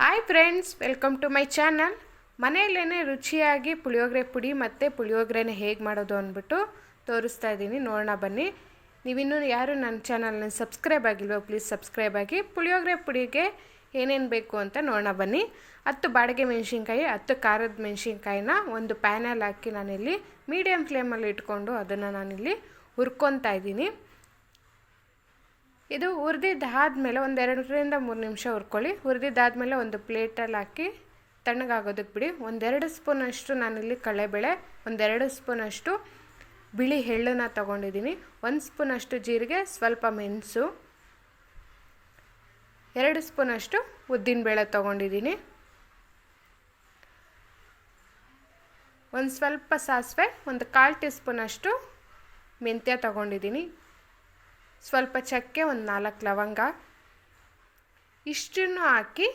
Hi friends, welcome to my channel. ಮನೆಯಲ್ಲೇ ರುಚಿಯಾಗಿ ಪುಳಿಯೋಗರೆ ಪುಡಿ ಮತ್ತು ಪುಳಿಯೋಗರೆನ ಹೇಗೆ ಮಾಡೋದು ಅಂದ್ಬಿಟ್ಟು ತೋರಿಸ್ತಾ ಇದ್ದೀನಿ. ನೋಡೋಣ ಬನ್ನಿ. ನೀವಿನ್ನೂ ಯಾರು ನನ್ನ ಚಾನಲ್ನ ಸಬ್ಸ್ಕ್ರೈಬ್ ಆಗಿಲ್ವೋ ಪ್ಲೀಸ್ ಸಬ್ಸ್ಕ್ರೈಬ್ ಆಗಿ. ಪುಳಿಯೋಗರೆ ಪುಡಿಗೆ ಏನೇನು ಬೇಕು ಅಂತ ನೋಡೋಣ ಬನ್ನಿ. 10 ಬಾಡಿಗೆ ಮೆಣಸಿನ್ಕಾಯಿ, 10 ಖಾರದ ಮೆಣಸಿನ್ಕಾಯಿನ ಒಂದು ಪ್ಯಾನಲ್ಲಿ ಹಾಕಿ ನಾನಿಲ್ಲಿ ಮೀಡಿಯಮ್ ಫ್ಲೇಮಲ್ಲಿ ಇಟ್ಕೊಂಡು ಅದನ್ನು ನಾನಿಲ್ಲಿ ಹುರ್ಕೊತಾ ಇದ್ದೀನಿ. ಇದು ಹುರಿದಿದ್ದಾದಮೇಲೆ ಒಂದು 2ರಿಂದ 3 ನಿಮಿಷ ಹುರ್ಕೊಳ್ಳಿ. ಹುರಿದಿದ್ದಾದಮೇಲೆ ಒಂದು ಪ್ಲೇಟಲ್ಲಿ ಹಾಕಿ ತಣ್ಣಗಾಗೋದಕ್ಕೆ ಬಿಡಿ. 1-2 ಸ್ಪೂನಷ್ಟು ನಾನಿಲ್ಲಿ ಕಡಲೆಬೇಳೆ, 1-2 ಸ್ಪೂನಷ್ಟು ಬಿಳಿ ಎಳ್ಳನ್ನು ತೊಗೊಂಡಿದ್ದೀನಿ, 1 ಸ್ಪೂನಷ್ಟು ಜೀರಿಗೆ, ಸ್ವಲ್ಪ ಮೆಣಸು, 2 ಸ್ಪೂನಷ್ಟು ಉದ್ದಿನಬೇಳೆ ತೊಗೊಂಡಿದ್ದೀನಿ, ಒಂದು ಸ್ವಲ್ಪ ಸಾಸಿವೆ, ಒಂದು 1/4 ಟೀ ಸ್ಪೂನಷ್ಟು ಮೆಂತ್ಯ ತೊಗೊಂಡಿದ್ದೀನಿ, ಸ್ವಲ್ಪ ಚಕ್ಕೆ, ಒಂದು 4 ಲವಂಗ. ಇಷ್ಟನ್ನು ಹಾಕಿ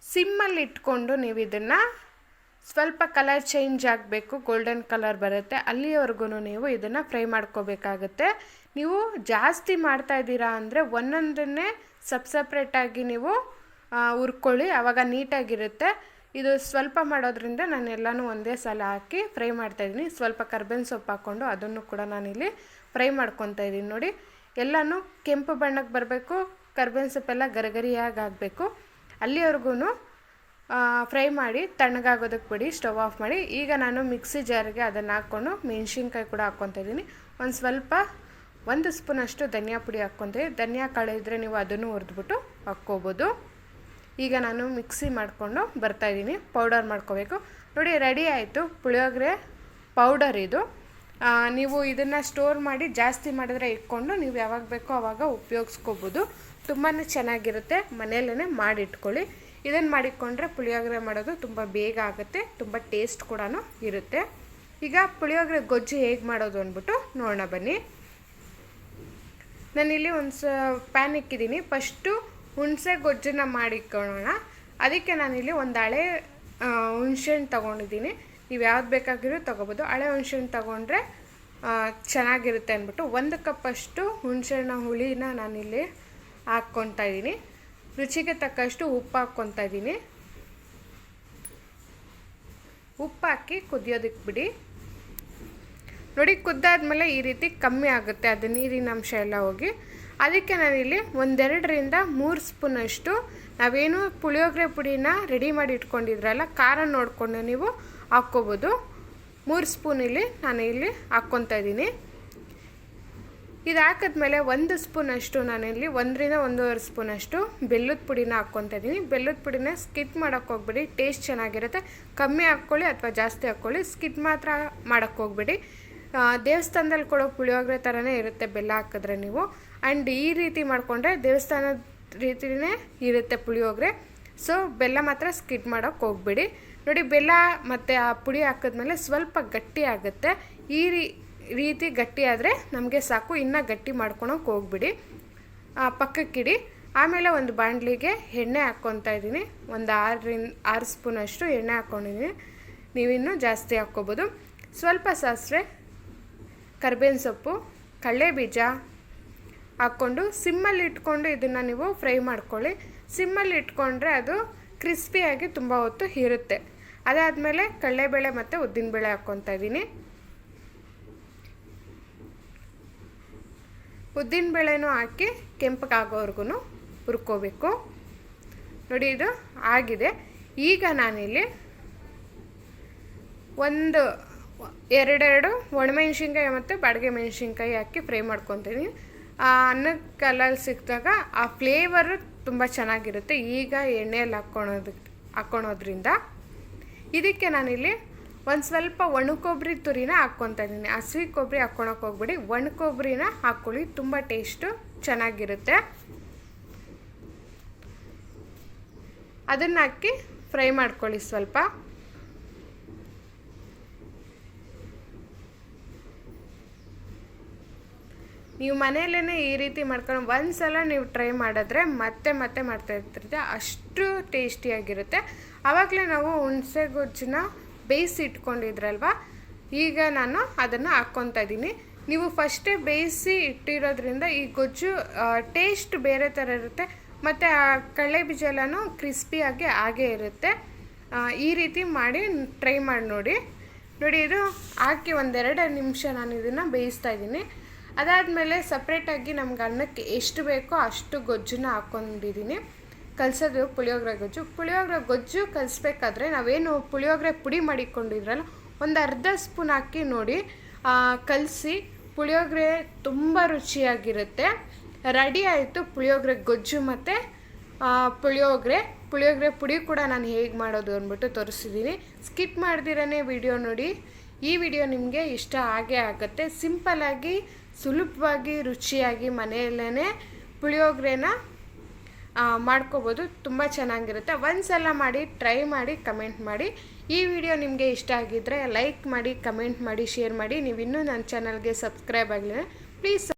ಸಿಮ್ಮಲ್ಲಿ ಇಟ್ಕೊಂಡು ನೀವು ಇದನ್ನು ಸ್ವಲ್ಪ ಕಲರ್ ಚೇಂಜ್ ಆಗಬೇಕು, ಗೋಲ್ಡನ್ ಕಲರ್ ಬರುತ್ತೆ, ಅಲ್ಲಿವರೆಗೂ ನೀವು ಇದನ್ನು ಫ್ರೈ ಮಾಡ್ಕೋಬೇಕಾಗುತ್ತೆ. ನೀವು ಜಾಸ್ತಿ ಮಾಡ್ತಾಯಿದ್ದೀರಾ ಅಂದರೆ ಒಂದೊಂದನ್ನೇ ಸಪ್ರೇಟಾಗಿ ನೀವು ಹುರ್ಕೊಳ್ಳಿ, ಆವಾಗ ನೀಟಾಗಿರುತ್ತೆ. ಇದು ಸ್ವಲ್ಪ ಮಾಡೋದ್ರಿಂದ ನಾನು ಎಲ್ಲನೂ ಒಂದೇ ಸಲ ಹಾಕಿ ಫ್ರೈ ಮಾಡ್ತಾಯಿದ್ದೀನಿ. ಸ್ವಲ್ಪ ಕರ್ಬೇವಿನ ಸೊಪ್ಪು ಹಾಕ್ಕೊಂಡು ಅದನ್ನು ಕೂಡ ನಾನಿಲ್ಲಿ ಫ್ರೈ ಮಾಡ್ಕೊತಾ ಇದ್ದೀನಿ. ನೋಡಿ, ಎಲ್ಲನೂ ಕೆಂಪು ಬಣ್ಣಕ್ಕೆ ಬರಬೇಕು, ಕರ್ಬೇವಿನ ಸೊಪ್ಪೆಲ್ಲ ಗರಿಗರಿಯಾಗಿ ಆಗಬೇಕು, ಅಲ್ಲಿವರೆಗೂ ಫ್ರೈ ಮಾಡಿ ತಣ್ಣಗಾಗೋದಕ್ಕೆ ಬಿಡಿ. ಸ್ಟವ್ ಆಫ್ ಮಾಡಿ. ಈಗ ನಾನು ಮಿಕ್ಸಿ ಜಾರಿಗೆ ಅದನ್ನು ಹಾಕ್ಕೊಂಡು ಮೆಣಸಿನ್ಕಾಯಿ ಕೂಡ ಹಾಕ್ಕೊತಾ ಇದ್ದೀನಿ. ಒಂದು ಸ್ವಲ್ಪ 1 ಸ್ಪೂನಷ್ಟು ಧನಿಯಾ ಪುಡಿ ಹಾಕ್ಕೊತೀವಿ. ಧನಿಯಾ ಕಾಳು ಇದ್ದರೆ ನೀವು ಅದನ್ನು ಹುರಿದ್ಬಿಟ್ಟು ಹಾಕ್ಕೋಬೋದು. ಈಗ ನಾನು ಮಿಕ್ಸಿ ಮಾಡಿಕೊಂಡು ಬರ್ತಾಯಿದ್ದೀನಿ. ಪೌಡರ್ ಮಾಡ್ಕೋಬೇಕು. ನೋಡಿ, ರೆಡಿ ಆಯಿತು ಪುಳಿಯೋಗರೆ ಪೌಡರ್ ಇದು. ನೀವು ಇದನ್ನು ಸ್ಟೋರ್ ಮಾಡಿ ಜಾಸ್ತಿ ಮಾಡಿದ್ರೆ ಇಟ್ಕೊಂಡು ನೀವು ಯಾವಾಗ ಬೇಕೋ ಆವಾಗ ಉಪಯೋಗಿಸ್ಕೋಬೋದು. ತುಂಬಾ ಚೆನ್ನಾಗಿರುತ್ತೆ. ಮನೆಯಲ್ಲೇ ಮಾಡಿಟ್ಕೊಳ್ಳಿ. ಇದನ್ನು ಮಾಡಿಕೊಂಡ್ರೆ ಪುಳಿಯೋಗರೆ ಮಾಡೋದು ತುಂಬ ಬೇಗ ಆಗುತ್ತೆ, ತುಂಬ ಟೇಸ್ಟ್ ಕೂಡ ಇರುತ್ತೆ. ಈಗ ಪುಳಿಯೋಗರೆ ಗೊಜ್ಜು ಹೇಗೆ ಮಾಡೋದು ಅಂದ್ಬಿಟ್ಟು ನೋಡೋಣ ಬನ್ನಿ. ನಾನಿಲ್ಲಿ ಒಂದು ಪ್ಯಾನ್ ಇಕ್ಕಿದ್ದೀನಿ. ಫಸ್ಟು ಹುಣಸೆ ಗೊಜ್ಜನ್ನು ಮಾಡಿಕೊಳ್ಳೋಣ. ಅದಕ್ಕೆ ನಾನಿಲ್ಲಿ ಒಂದು ಹಳೆ ಹುಣಸೆಹಣ್ಣು ತೊಗೊಂಡಿದ್ದೀನಿ. ನೀವು ಯಾವ್ದು ಬೇಕಾಗಿರೋ ತೊಗೋಬೋದು. ಹಳೆ ಹುಣಸೆಹಣ್ಣು ತೊಗೊಂಡ್ರೆ ಚೆನ್ನಾಗಿರುತ್ತೆ ಅಂದ್ಬಿಟ್ಟು 1 ಕಪ್ಪಷ್ಟು ಹುಣಸೆಹಣ್ಣ ಹುಳಿನ ನಾನಿಲ್ಲಿ ಹಾಕ್ಕೊತಾ ಇದ್ದೀನಿ. ರುಚಿಗೆ ತಕ್ಕಷ್ಟು ಉಪ್ಪು ಹಾಕ್ಕೊತಾ ಇದ್ದೀನಿ. ಉಪ್ಪು ಹಾಕಿ ಕುದಿಯೋದಕ್ಕೆ ಬಿಡಿ. ನೋಡಿ, ಕುದ್ದಾದ್ಮೇಲೆ ಈ ರೀತಿ ಕಮ್ಮಿ ಆಗುತ್ತೆ, ಅದು ನೀರಿನ ಅಂಶ ಎಲ್ಲ ಹೋಗಿ. ಅದಕ್ಕೆ ನಾನಿಲ್ಲಿ 1-2ರಿಂದ 3 ಸ್ಪೂನಷ್ಟು ನಾವೇನು ಪುಳಿಯೋಗರೆ ಪುಡಿನ ರೆಡಿ ಮಾಡಿ ಇಟ್ಕೊಂಡಿದ್ರಲ್ಲ, ಖಾರ ನೋಡಿಕೊಂಡು ನೀವು ಹಾಕ್ಕೋಬೋದು. 3 ಸ್ಪೂನ್ ಇಲ್ಲಿ ನಾನು ಇಲ್ಲಿ ಹಾಕ್ಕೊತಾ ಇದ್ದೀನಿ. ಇದು ಹಾಕಿದ್ಮೇಲೆ 1 ಸ್ಪೂನಷ್ಟು ನಾನಿಲ್ಲಿ 1ರಿಂದ 1.5 ಸ್ಪೂನಷ್ಟು ಬೆಲ್ಲದ ಪುಡಿನ ಹಾಕ್ಕೊತಾ ಇದ್ದೀನಿ. ಬೆಲ್ಲದ ಪುಡಿನ ಸ್ಕಿಪ್ ಮಾಡೋಕ್ಕೆ ಹೋಗ್ಬೇಡಿ, ಟೇಸ್ಟ್ ಚೆನ್ನಾಗಿರುತ್ತೆ. ಕಮ್ಮಿ ಹಾಕ್ಕೊಳ್ಳಿ ಅಥವಾ ಜಾಸ್ತಿ ಹಾಕ್ಕೊಳ್ಳಿ, ಸ್ಕಿಪ್ ಮಾತ್ರ ಮಾಡೋಕ್ಕೆ ಹೋಗ್ಬೇಡಿ. ದೇವಸ್ಥಾನದಲ್ಲಿ ಕೊಡೋ ಪುಳಿಯೋಗರೆ ಥರನೇ ಇರುತ್ತೆ ಬೆಲ್ಲ ಹಾಕಿದ್ರೆ ನೀವು. ಆ್ಯಂಡ್ ಈ ರೀತಿ ಮಾಡಿಕೊಂಡ್ರೆ ದೇವಸ್ಥಾನದ ರೀತಿಯೇ ಇರುತ್ತೆ ಪುಳಿಯೋಗರೆ. ಸೊ ಬೆಲ್ಲ ಮಾತ್ರ ಸ್ಕಿಪ್ ಮಾಡೋಕ್ಕೆ ಹೋಗ್ಬೇಡಿ. ನೋಡಿ, ಬೆಲ್ಲ ಮತ್ತು ಆ ಪುಡಿ ಹಾಕಿದ್ಮೇಲೆ ಸ್ವಲ್ಪ ಗಟ್ಟಿ ಆಗುತ್ತೆ. ಈ ರೀತಿ ಗಟ್ಟಿ ಆದರೆ ನಮಗೆ ಸಾಕು, ಇನ್ನೂ ಗಟ್ಟಿ ಮಾಡ್ಕೊಳಕ್ಕೆ ಹೋಗ್ಬಿಡಿ, ಪಕ್ಕಕ್ಕಿಡಿ. ಆಮೇಲೆ ಒಂದು ಬಾಣಲಿಗೆ ಎಣ್ಣೆ ಹಾಕ್ಕೊತಾ ಇದ್ದೀನಿ. ಒಂದು 6 ಸ್ಪೂನಷ್ಟು ಎಣ್ಣೆ ಹಾಕ್ಕೊಂಡಿದ್ದೀನಿ. ನೀವಿನ್ನೂ ಜಾಸ್ತಿ ಹಾಕ್ಕೋಬೋದು. ಸ್ವಲ್ಪ ಸಾಸಿವೆ, ಕರ್ಬೇವಿನ ಸೊಪ್ಪು, ಕಡಲೆಬೀಜ ಹಾಕ್ಕೊಂಡು ಸಿಮ್ಮಲ್ಲಿ ಇಟ್ಕೊಂಡು ಇದನ್ನು ನೀವು ಫ್ರೈ ಮಾಡ್ಕೊಳ್ಳಿ. ಸಿಮ್ಮಲ್ಲಿ ಇಟ್ಕೊಂಡ್ರೆ ಅದು ಕ್ರಿಸ್ಪಿಯಾಗಿ ತುಂಬ ಹೊತ್ತು ಇರುತ್ತೆ. ಅದಾದಮೇಲೆ ಕಡಲೆಬೇಳೆ ಮತ್ತು ಉದ್ದಿನಬೇಳೆ ಹಾಕ್ಕೊತಾ ಇದ್ದೀನಿ. ಉದ್ದಿನಬೇಳೆನೂ ಹಾಕಿ ಕೆಂಪಗಾಗೋವರೆಗೂ ಹುರ್ಕೋಬೇಕು. ನೋಡಿ, ಇದು ಆಗಿದೆ. ಈಗ ನಾನಿಲ್ಲಿ 2 ಒಣಮೆಣ್ಸಿನ್ಕಾಯಿ ಮತ್ತು ಬಾಡಿಗೆ ಮೆಣಸಿನ್ಕಾಯಿ ಹಾಕಿ ಫ್ರೈ ಮಾಡ್ಕೊತೀನಿ. ಅನ್ನಕ್ಕೆ ಕಲಲ್ಲಿ ಸಿಕ್ಕಿದಾಗ ಆ ಫ್ಲೇವರು ತುಂಬ ಚೆನ್ನಾಗಿರುತ್ತೆ. ಈಗ ಎಣ್ಣೆಯಲ್ಲಿ ಹಾಕ್ಕೊಳೋದ್ರಿಂದ ಇದಕ್ಕೆ ನಾನಿಲ್ಲಿ ಒಂದು ಸ್ವಲ್ಪ ಒಣ ಕೊಬ್ಬರಿ ತುರಿನ ಹಾಕ್ಕೊತಾ ಇದ್ದೀನಿ. ಹಸಿ ಕೊಬ್ಬರಿ ಹಾಕ್ಕೊಳಕ್ಕೆ ಹೋಗ್ಬೇಡಿ, ಒಣ ಕೊಬ್ಬರಿನ ಹಾಕ್ಕೊಳ್ಳಿ, ತುಂಬ ಟೇಸ್ಟು ಚೆನ್ನಾಗಿರುತ್ತೆ. ಅದನ್ನು ಹಾಕಿ ಫ್ರೈ ಮಾಡ್ಕೊಳ್ಳಿ ಸ್ವಲ್ಪ. ನೀವು ಮನೆಯಲ್ಲೇ ಈ ರೀತಿ ಮಾಡ್ಕೊಂಡು ಒಂದು ಸಲ ನೀವು ಟ್ರೈ ಮಾಡಿದ್ರೆ ಮತ್ತೆ ಮಾಡ್ತಾ ಇರ್ತೀರ, ಅಷ್ಟು ಟೇಸ್ಟಿಯಾಗಿರುತ್ತೆ. ಆವಾಗಲೇ ನಾವು ಹುಣಸೆ ಗೊಜ್ಜನ್ನ ಬೇಯಿಸಿ ಇಟ್ಕೊಂಡಿದ್ರಲ್ವ, ಈಗ ನಾನು ಅದನ್ನು ಹಾಕ್ಕೊತಾ ಇದ್ದೀನಿ. ನೀವು ಫಸ್ಟೇ ಬೇಯಿಸಿ ಇಟ್ಟಿರೋದ್ರಿಂದ ಈ ಗೊಜ್ಜು ಟೇಸ್ಟ್ ಬೇರೆ ಥರ ಇರುತ್ತೆ. ಮತ್ತು ಆ ಕಡಲೆ ಬೀಜ ಎಲ್ಲನೂ ಕ್ರಿಸ್ಪಿಯಾಗಿ ಹಾಗೇ ಇರುತ್ತೆ. ಈ ರೀತಿ ಮಾಡಿ ಟ್ರೈ ಮಾಡಿ ನೋಡಿ. ಇದು ಹಾಕಿ 1-2 ನಿಮಿಷ ನಾನು ಇದನ್ನು ಬೇಯಿಸ್ತಾ ಇದ್ದೀನಿ. ಅದಾದಮೇಲೆ ಸಪ್ರೇಟಾಗಿ ನಮ್ಗೆ ಅನ್ನಕ್ಕೆ ಎಷ್ಟು ಬೇಕೋ ಅಷ್ಟು ಗೊಜ್ಜನ್ನ ಹಾಕ್ಕೊಂಡಿದ್ದೀನಿ. ಕಲಸೋದು ಪುಳಿಯೋಗರೆ ಗೊಜ್ಜು ಕಲಿಸ್ಬೇಕಾದ್ರೆ ನಾವೇನು ಪುಳಿಯೋಗರೆ ಪುಡಿ ಮಾಡಿಕೊಂಡಿದ್ರಲ್ಲ ಒಂದು ಅರ್ಧ ಸ್ಪೂನ್ ಹಾಕಿ ನೋಡಿ ಕಲಸಿ. ಪುಳಿಯೋಗರೆ ತುಂಬ ರುಚಿಯಾಗಿರುತ್ತೆ. ರೆಡಿ ಆಯಿತು ಪುಳಿಯೋಗರೆ ಗೊಜ್ಜು ಮತ್ತು ಪುಳಿಯೋಗರೆ ಪುಡಿ ಕೂಡ ನಾನು ಹೇಗೆ ಮಾಡೋದು ಅಂದ್ಬಿಟ್ಟು ತೋರಿಸಿದ್ದೀನಿ. ಸ್ಕಿಪ್ ಮಾಡ್ದಿರೇ ವಿಡಿಯೋ ನೋಡಿ. ಈ ವಿಡಿಯೋ ನಿಮಗೆ ಇಷ್ಟ ಆಗೇ ಆಗುತ್ತೆ. ಸಿಂಪಲ್ಲಾಗಿ ಸುಲಭವಾಗಿ ರುಚಿಯಾಗಿ ಮನೆಯಲ್ಲೇ ಪುಳಿಯೋಗರೆನ ಮಾಡ್ಕೋಬೋದು. ತುಂಬ ಚೆನ್ನಾಗಿರುತ್ತೆ. ಒಂದ್ಸಲ ಮಾಡಿ ಟ್ರೈ ಮಾಡಿ ಕಮೆಂಟ್ ಮಾಡಿ. ಈ ವಿಡಿಯೋ ನಿಮಗೆ ಇಷ್ಟ ಆಗಿದ್ದರೆ ಲೈಕ್ ಮಾಡಿ, ಕಮೆಂಟ್ ಮಾಡಿ, ಶೇರ್ ಮಾಡಿ. ನೀವು ಇನ್ನೂ ನನ್ನ ಚಾನಲ್ಗೆ ಸಬ್ಸ್ಕ್ರೈಬ್ ಆಗಲಿಲ್ಲ ಪ್ಲೀಸ್